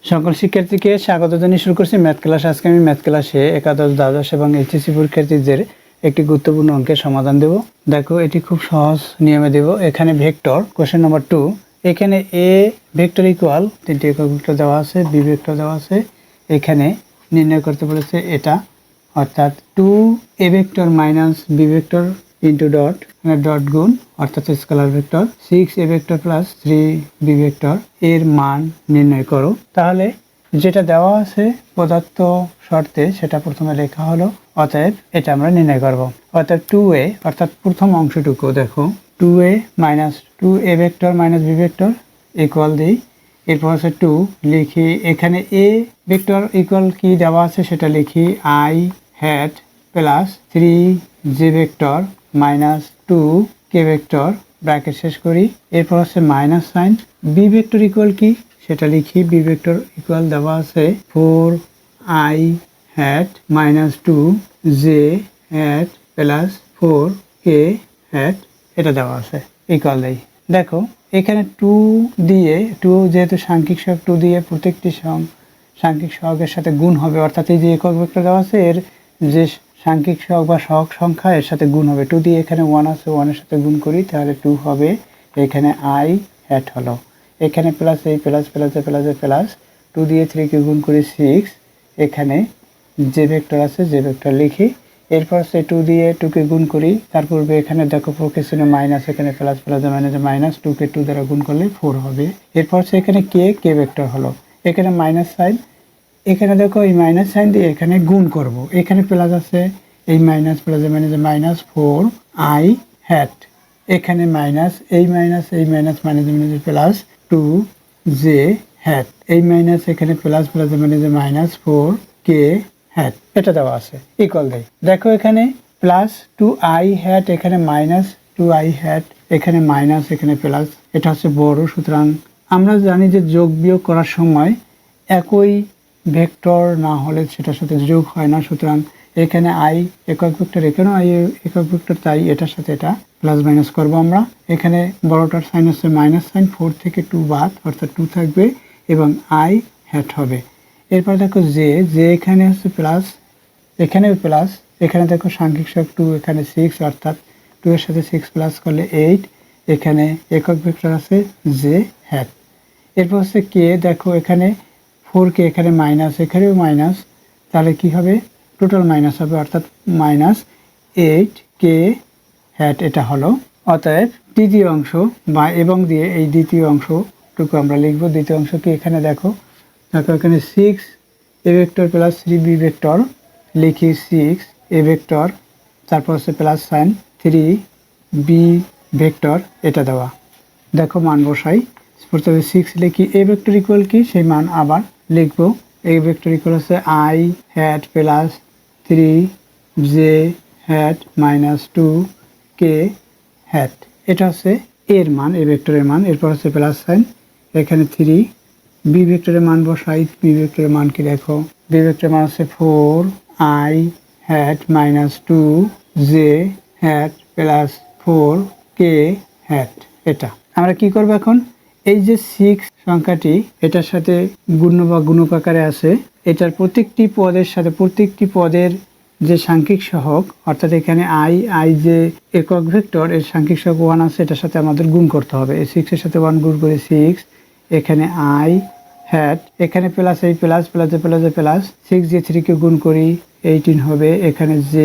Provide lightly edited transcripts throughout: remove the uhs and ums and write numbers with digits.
সকল শিক্ষার্থীকে স্বাগত জানিয়ে শুরু করছি ম্যাথ ক্লাস। আজকে আমি ম্যাথ ক্লাসে একাদশ, দ্বাদশ এবং এইচএসসি পরীক্ষার্থীদের একটি গুরুত্বপূর্ণ অঙ্কের সমাধান দেব। দেখো, এটি খুব সহজ নিয়মে দেব। এখানে ভেক্টর কোশ্চেন নম্বর 2, এখানে এ ভেক্টর ইকুয়াল 3টি একক ভেক্টর দেওয়া আছে, বি ভেক্টর দেওয়া আছে। এখানে নির্ণয় করতে বলেছে এটা, অর্থাৎ 2a vector minus B vector into dot, dot গুণ অর্থাৎ scalar vector 6a vector plus 3b vector এর মান নির্ণয় করো। তাহলে যেটা দেওয়া আছে প্রদত্ত শর্তে সেটা প্রথমে লেখা হলো, অতএব এটা আমরা নির্ণয় করব। অর্থাৎ 2a অর্থাৎ প্রথম অংশটুকু দেখো, 2a minus 2a vector minus B vector equal দিই, এরপর হচ্ছে 2 লিখি। এখানে a ভেক্টর ইকুয়াল কি দেওয়া আছে সেটা লিখি, i hat plus 3j vector minus 2k vector bracket শেষ করি। এরপর হচ্ছে minus sign. B vector equal কি সেটা লিখি, বি ভেক্টর ইকুয়াল দেওয়া আছে 4i hat minus 2j hat plus 4k hat, এটা দেওয়া আছে ইকুয়াল দেই। দেখো এখানে 2 দিয়ে, 2 যেহেতু সাংখ্যিক সহগ, 2 দিয়ে প্রত্যেকটি সাংখ্যিক সহগের সাথে গুণ হবে, অর্থাৎ এই যে একক ভেক্টর দেওয়া আছে এর যে সাংখ্যিক সহগ বা সহগ সংখ্যা এর সাথে গুণ হবে। 2 দিয়ে এখানে 1 আছে, 1 এর সাথে গুণ করি তাহলে 2 হবে। এখানে i হ্যাট হলো, এখানে প্লাস এই প্লাস প্লাসে প্লাসে প্লাস 2 দিয়ে 3 কে গুণ করি 6, এখানে যে ভেক্টর আছে যে ভেক্টর লিখি। এরপর সে 2 দিয়ে 2 কে গুণ করি, তার পূর্বে এখানে দেখো প্রকেশনে মাইনাস, এখানে প্লাস প্লাসে মাইনাসে মাইনাস, 2 কে 2 দ্বারা গুণ করলে 4 হবে। এরপর সে এখানে কে ভেক্টর হলো, এখানে মাইনাস সাইন, এখানে দেখো এই মাইনাস সাইন দিয়ে এখানে গুণ করব, এখানে প্লাস আছে, এই মাইনাস প্লাসে মাইনাসে মাইনাস 4i হ্যাট, এখানে মাইনাস, এই মাইনাস মাইনাসে মাইনাসে প্লাস 2j হ্যাট, এই মাইনাস এখানে প্লাস প্লাসে মাইনাসে মাইনাস 4k হ্যাট, এটা দেওয়া আছে ইকুয়াল দেয়। দেখো এখানে প্লাস 2i হ্যাট, এখানে মাইনাস 2i হ্যাট, এখানে মাইনাস এখানে প্লাস, এটা হচ্ছে বড়। সুতরাং আমরা জানি যে যোগ বিয়োগ করার সময় একই ভেক্টর না হলে সেটার সাথে যোগ হয় না। সুতরাং এখানে i একক ভেক্টর, এখানেও i একক ভেক্টর, তাই এটার সাথে এটা প্লাস মাইনাস করব আমরা। এখানে বড়টার সাইন হচ্ছে মাইনাস সাইন, 4 থেকে 2 বাদ অর্থাৎ 2 থাকবে এবং i হ্যাট হবে। এরপর দেখো যে এখানে হচ্ছে প্লাস, এখানেও প্লাস, এখানে দেখো সাংখ্যিক সহগ 2, এখানে 6 অর্থাৎ 2 এর সাথে 6 প্লাস করলে 8, এখানে একক ভেক্টর আছে j হ্যাট। এরপর হচ্ছে কে, দেখো এখানে 4k, এখানে মাইনাস, এখানেও মাইনাস, তাহলে কি হবে টোটাল মাইনাস হবে, অর্থাৎ মাইনাস 8k হ্যাট, এটা হলো। অতএব তৃতীয় অংশ বা এবং দিয়ে এই দ্বিতীয় অংশটুকু আমরা লিখব। দ্বিতীয় অংশ কি, এখানে দেখো এখানে 6a vector plus 3b vector লিখি, 6a ভেক্টর তারপর হচ্ছে প্লাস সাইন 3b ভেক্টর, এটা দেওয়া। দেখো মান বসাই, প্রথমে 6 লিখি, a ভেক্টর ইকুয়াল কি সেই মান আবার লিখব। a ভেক্টর ইকুয়াল হচ্ছে i hat plus 3j hat minus 2k hat, এটা হচ্ছে এর মান, a ভেক্টরের মান। এরপর হচ্ছে প্লাস সাইন, এখানে 3 বি ভেক্টরের মান বসাই। বি ভেক্টরের মান কি দেখো, বি ভেক্টরের মান হচ্ছে 4i hat minus 2j hat plus 4k hat, এটা আমরা কি করব এখন, এই যে 6 সংখ্যাটি এটার সাথে গুণ্য বা গুণক আকারে আছে, এটার প্রত্যেকটি পদের সাথে, প্রত্যেকটি পদের যে সাংখ্যিক সহগ, অর্থাৎ এখানে i যে একক ভেক্টর এর সাংখ্যিক সহগ 1 আছে, এটার সাথে আমাদের গুণ করতে হবে। এই 6 এর সাথে 1 গুণ করে 6, এখানে i হ্যাট, এখানে প্লাস এই প্লাস প্লাসে প্লাসে প্লাস, 6 দিয়ে 3 কে গুণ করি 18 হবে, এখানে j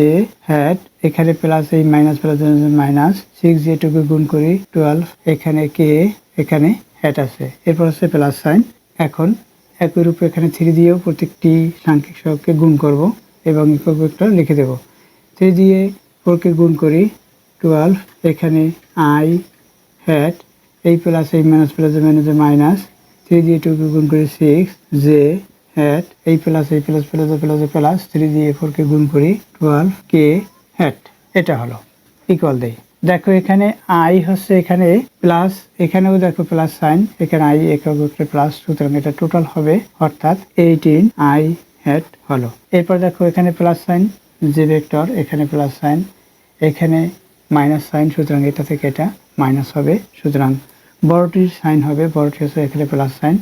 হ্যাট, এখানে প্লাস এই মাইনাস প্লাসে মাইনাস, 6 দিয়ে 2 কে গুণ করি 12, এখানে k, এখানে হ্যাট আছে। এরপর হচ্ছে প্লাস সাইন। এখন একই রূপে এখানে 3 দিয়েও প্রত্যেকটি সাংখ্যিক সহগকে গুণ করব এবং একক ভেক্টর লিখে দেব। 3 দিয়ে 4 কে গুণ করি 12, এখানে i হ্যাট, এই প্লাস এই মাইনাস প্লাসে মাইনাসে মাইনাস, 3 দিয়ে 2 কে গুণ করি 6, j হ্যাট, এই প্লাস এই প্লাস প্লাসে প্লাসে প্লাস, 3 দিয়ে 4 কে গুণ করি 12k হ্যাট, এটা হলো ইকুয়াল দেই। দেখো এখানে i হচ্ছে এখানে প্লাস, এখানেও দেখো প্লাস সাইন, এখানে i একক ভেক্টর প্লাস, সুতরাং এটা টোটাল হবে অর্থাৎ 18i হ্যাট হলো। এরপর দেখো এখানে প্লাস সাইন যে ভেক্টর, এখানে প্লাস সাইন, এখানে মাইনাস সাইন, সুতরাং এটা থেকে এটা মাইনাস হবে, সুতরাং বড়টির সাইন হবে, বড়টি হচ্ছে এখানে প্লাস সাইন,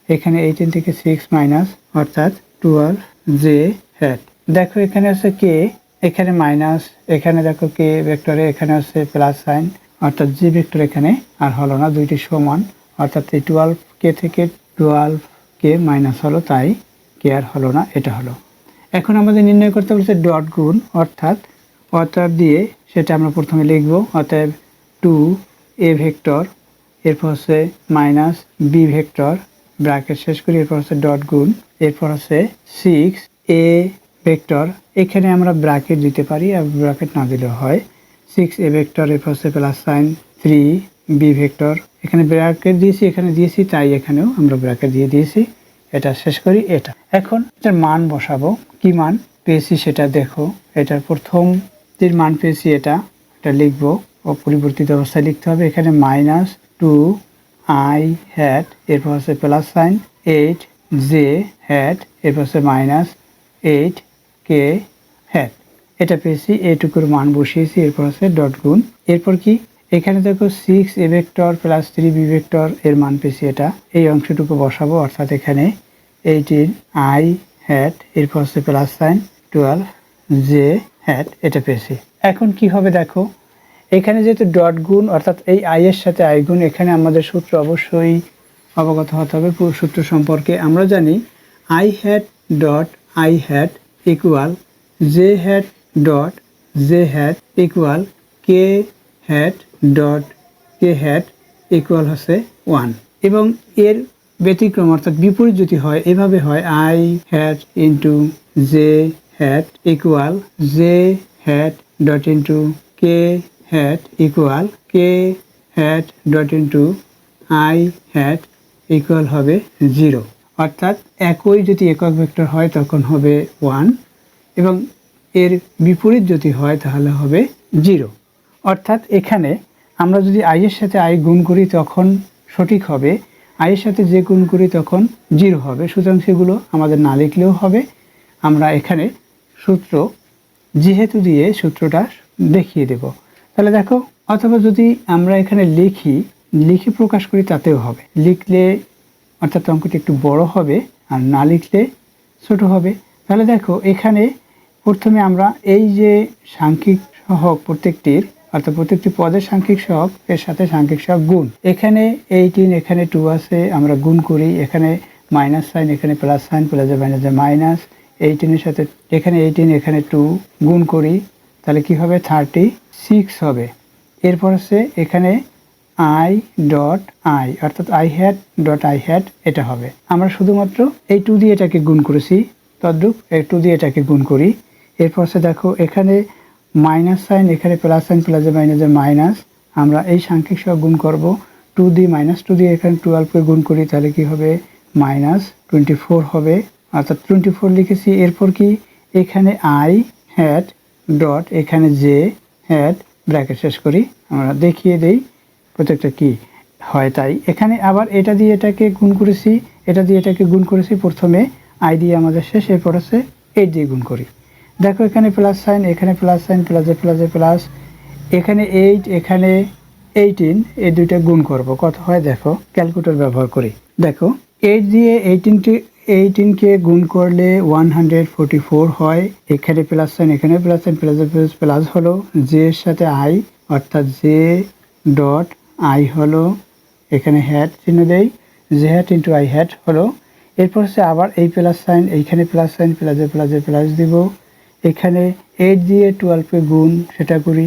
এখানে 18 থেকে 6 মাইনাস অর্থাৎ 12 জে হ্যাট। দেখো এখানে আছে কে, এখানে মাইনাস, এখানে দেখো কে ভেক্টরে, এখানে আছে প্লাস সাইন অর্থাৎ জি ভেক্টর এখানে আর হলো না, দুইটি সমান অর্থাৎ এই 12 কে থেকে 12 কে মাইনাস হলো, তাই কে আর হলো না, এটা হলো। এখন আমাদের নির্ণয় করতে বলছে ডট গুণ অর্থাৎ অতএব দিয়ে সেটা আমরা প্রথমে লিখব, অতএব 2 এ ভেক্টর, এরপর হচ্ছে মাইনাস বি ভেক্টর ব্র্যাকেট শেষ করি, এরপর হচ্ছে ডট গুণ, এরপর হচ্ছে 6 এ ভেক্টর, এখানে আমরা ব্র্যাকেট দিতে পারি আর ব্র্যাকেট না দিলেও হয়, 6 এ ভেক্টর, এরপর হচ্ছে প্লাস সাইন 3 বি ভেক্টর, এখানে ব্র্যাকেট দিয়েছি, এখানে দিয়েছি, তাই এখানেও আমরা ব্র্যাকেট দিয়ে দিয়েছি। এটা শেষ করি। এটা এখন এটার মান বসাবো, কি মান পেয়েছি সেটা দেখো। এটার প্রথম যে মান পেয়েছি এটা লিখবো, অপরিবর্তিত অবস্থায় লিখতে হবে। এখানে মাইনাস 2 আই হ্যাট, এরপর হচ্ছে প্লাস সাইন 8 জে হ্যাট, এরপর হচ্ছে মাইনাস 8 কে হ্যাট, এটা পেয়েছি। এইটুকুর মান বসিয়েছি, এরপর হচ্ছে ডট গুণ, এরপর কি এখানে দেখো 6 A vector plus 3 B vector এর মান পেয়েছি, এটা এই অংশটুকু বসাবো অর্থাৎ এখানে 18 আই হ্যাট, এরপর হচ্ছে প্লাস সাইন 12 জে হ্যাট, এটা পেয়েছি। এখন কি হবে দেখো, এখানে যেহেতু ডট গুণ অর্থাৎ এই আই এর সাথে আই গুণ, এখানে আমাদের সূত্র অবশ্যই অবগত হতে হবে। সূত্র সম্পর্কে আমরা জানি I hat dot I hat equal J hat dot J hat equal K hat dot K hat equal হচ্ছে 1, এবং এর ব্যতিক্রম অর্থাৎ বিপরীত যদি হয় এভাবে হয় I hat into J hat equal J hat dot into K hat equal K hat dot into I hat equal হবে 0, অর্থাৎ একই যদি একক ভেক্টর হয় তখন হবে 1 এবং এর বিপরীত যদি হয় তাহলে হবে 0। অর্থাৎ এখানে আমরা যদি আই এর সাথে আই গুণ করি তখন সঠিক হবে, আই এর সাথে যে গুণ করি তখন 0 হবে। সুতরাং সেগুলো আমাদের না লিখলেও হবে। আমরা এখানে সূত্র যেহেতু দিয়ে সূত্রটা দেখিয়ে দেব। তাহলে দেখো, অথবা যদি আমরা এখানে লিখে প্রকাশ করি তাতেও হবে, লিখলে অর্থাৎ অঙ্কটি একটু বড় হবে আর না লিখলে ছোট হবে। তাহলে দেখো এখানে প্রথমে আমরা এই যে সাংখ্যিক সহগ প্রত্যেকটির অর্থাৎ প্রত্যেকটি পদের সাংখ্যিক সহগ এর সাথে সাংখ্যিক সহগ গুণ, এখানে 18 এখানে 2 আছে আমরা গুণ করি, এখানে মাইনাস সাইন এখানে plus sign plus minus minus 18 এর সাথে এখানে 18 এখানে 2 গুণ করি, তাহলে কি হবে 36 হবে। এরপর হচ্ছে এখানে আই ডট আই অর্থাৎ I hat dot I hat, এটা হবে। আমরা শুধুমাত্র এই 2 দিয়ে এটাকে গুণ করেছি, তদ্রূপ এই 2 দিয়ে এটাকে গুণ করি। এরপর হচ্ছে দেখো এখানে মাইনাস সাইন এখানে প্লাস সাইন প্লাস মাইনাস, আমরা এই সাংখ্যিক সহগ গুণ করব, 2 দিয়ে মাইনাস 2 দিয়ে এখানে 12 কে গুণ করি, তাহলে কি হবে মাইনাস 24 হবে, অর্থাৎ 24 লিখেছি। এরপর কি এখানে আই হ্যাট ডট এখানে জে হ্যাট ব্র্যাকেট শেষ করি, আমরা দেখিয়ে দেই প্রত্যেকটা কি হয়। তাই এখানে আবার এটা দিয়ে এটাকে গুণ করেছি, এটা দিয়ে এটাকে গুণ করেছি, প্রথমে আই দিয়ে আমাদের শেষ, এরপর হচ্ছে 8 দিয়ে গুণ করি। দেখো এখানে প্লাস সাইন এখানে প্লাস সাইন প্লাস এখানে 8 এখানে 18, এই দুইটা গুণ করব, কত হয় দেখো ক্যালকুলেটর ব্যবহার করি। দেখো 8 দিয়ে 18কে গুণ করলে 144 হয়, এখানে প্লাস সাইন এখানে প্লাস সাইন প্লাস হলো জে এর সাথে আই অর্থাৎ জে ডট আই হলো, এখানে হ্যাট চিহ্ন দেই, J hat into I hat হলো। এরপর হচ্ছে আবার এই প্লাস সাইন এইখানে প্লাস সাইন প্লাস দিব, এখানে 8 দিয়ে 12কে গুণ সেটা করি,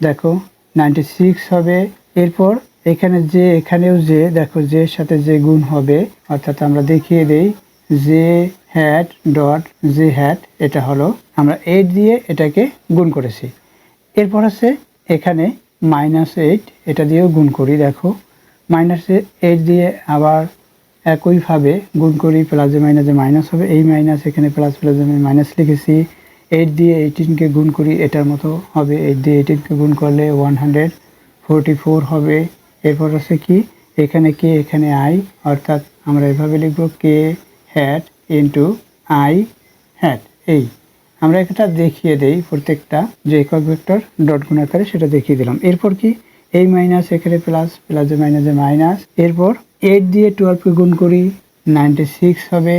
দেখো 96 হবে। এরপর এখানে যে এখানেও যে দেখো জে এর সাথে যে গুণ হবে, অর্থাৎ আমরা দেখিয়ে দেই J hat dot J hat, এটা হলো আমরা 8 দিয়ে এটাকে গুণ করেছি। এরপর হচ্ছে এখানে -8 এটা দিয়েও গুণ করি, দেখো -8 দিয়ে আবার একইভাবে গুণ করি, প্লাসে মাইনাস হবে, এই মাইনাস এখানে প্লাস মাইনাস লিখেছি। 8 দিয়ে 18কে গুণ করি, এটার মতো হবে, 8 দিয়ে 18কে গুণ করলে 144 হবে। এরপর আছে কি এখানে কে এখানে আই, অর্থাৎ আমরা এভাবে লিখব কে হ্যাট ইন্টু আই হ্যাট। এই আমরা এটা দেখিয়ে দেই প্রত্যেকটা যে একক ভেক্টর ডট গুণ আকারে সেটা দেখিয়ে দিলাম। এরপর কি এই মাইনাস এখানে প্লাস মাইনাস, এরপর 8 দিয়ে 12কে গুণ করি, 96 হবে।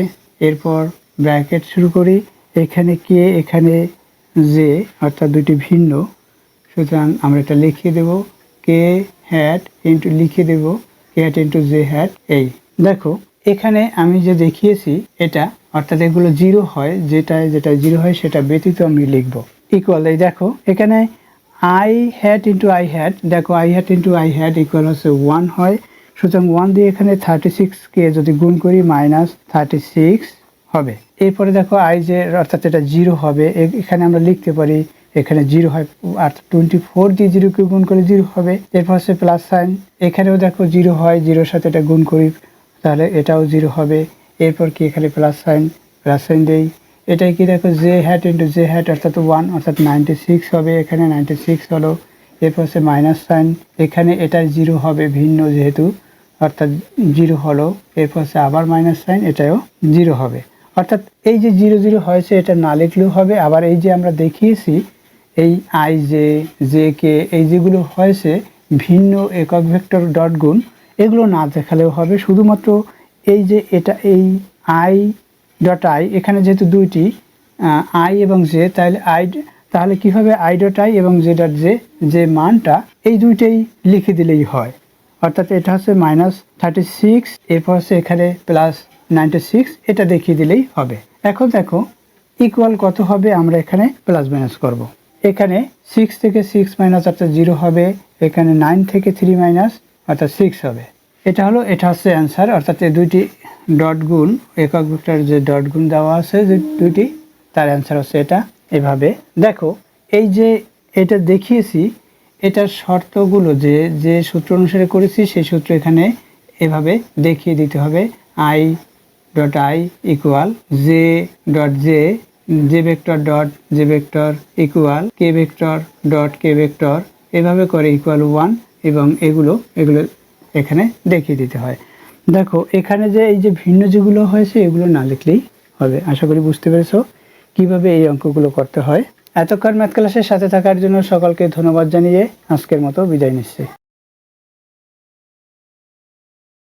এরপর ব্র্যাকেট শুরু করি, এখানে কে এখানে জে অর্থাৎ দুটি ভিন্ন, সুতরাং আমরা এটা লিখিয়ে দেব কে হ্যাট ইন্টু লিখিয়ে দেব কে হ্যাট ইন্টু জে হ্যাট। এই দেখো এখানে আমি যে দেখিয়েছি এটা অর্থাৎ এগুলো জিরো হয়, যেটা জিরো হয় সেটা ব্যতীত আমি লিখব ইকুয়াল। এই দেখো এখানে I hat into I hat, দেখো I hat into I hat equal হচ্ছে 1 হয়, সুতরাং 1 দিয়ে এখানে 36কে যদি গুণ করি -36 হবে। এরপরে দেখো আই যে অর্থাৎ এটা জিরো হবে, এখানে আমরা লিখতে পারি এখানে জিরো হয়, আর 24 দিয়ে জিরোকে গুণ করে জিরো হবে। এরপর হচ্ছে প্লাস সাইন, এখানেও দেখো জিরো হয়, জিরোর সাথে এটা গুণ করি তাহলে এটাও জিরো হবে। এরপর কি এখানে প্লাস সাইন দেই, এটাই কি দেখো J hat into J hat অর্থাৎ 1 অর্থাৎ 96 হবে, এখানে 96 হলো। এরপর হচ্ছে মাইনাস সাইন, এখানে এটা জিরো হবে ভিন্ন যেহেতু অর্থাৎ জিরো হলো। এরপর হচ্ছে আবার মাইনাস সাইন, এটাও জিরো হবে। অর্থাৎ এই যে জিরো জিরো হয়েছে এটা না লিখলেও হবে। আবার এই যে আমরা দেখিয়েছি এই আই জে কে এই যেগুলো হয়েছে ভিন্ন একক ভেক্টর ডট গুণ, এগুলো না দেখালেও হবে। শুধুমাত্র এই যে এটা এই আই ডট আই, এখানে যেহেতু দুইটি আই এবং জে, তাহলে কি হবে আই ডট আই এবং জে ডট যে মানটা এই দুইটাই লিখে দিলেই হয়। অর্থাৎ এটা হচ্ছে -36, এরপর হচ্ছে এখানে +96, এটা দেখিয়ে দিলেই হবে। এখন দেখো ইকুয়াল কত হবে, আমরা এখানে প্লাস মাইনাস করব। এখানে 6 থেকে 6 মাইনাস অর্থাৎ 0 হবে, এখানে 9 থেকে 3 মাইনাস অর্থাৎ 6 হবে। এটা হচ্ছে অ্যান্সার, অর্থাৎ এই দুইটি ডট গুণ একক ভেক্টর যে ডট গুণ দেওয়া আছে যে দুইটি, তার অ্যান্সার হচ্ছে এটা। এভাবে দেখো এই যে এটা দেখিয়েছি, এটার শর্তগুলো যে সূত্র অনুসারে করেছি সেই সূত্র এখানে এভাবে দেখিয়ে দিতে হবে। I dot I equal J dot J vector dot J vector equal K vector dot K vector, এভাবে করে ইকুয়াল 1 এবং এগুলো এখানে দেখিয়ে দিতে হয়। দেখো এখানে যে এই যে ভিন্ন যেগুলো হয়েছে এগুলো না লিখলেই হবে। আশা করি বুঝতে পেরেছো কিভাবে এই অঙ্কগুলো করতে হয়। এতক্ষণ ম্যাথ ক্লাসের সাথে থাকার জন্য সকলকে ধন্যবাদ জানিয়ে আজকের মতো বিদায় নিচ্ছি।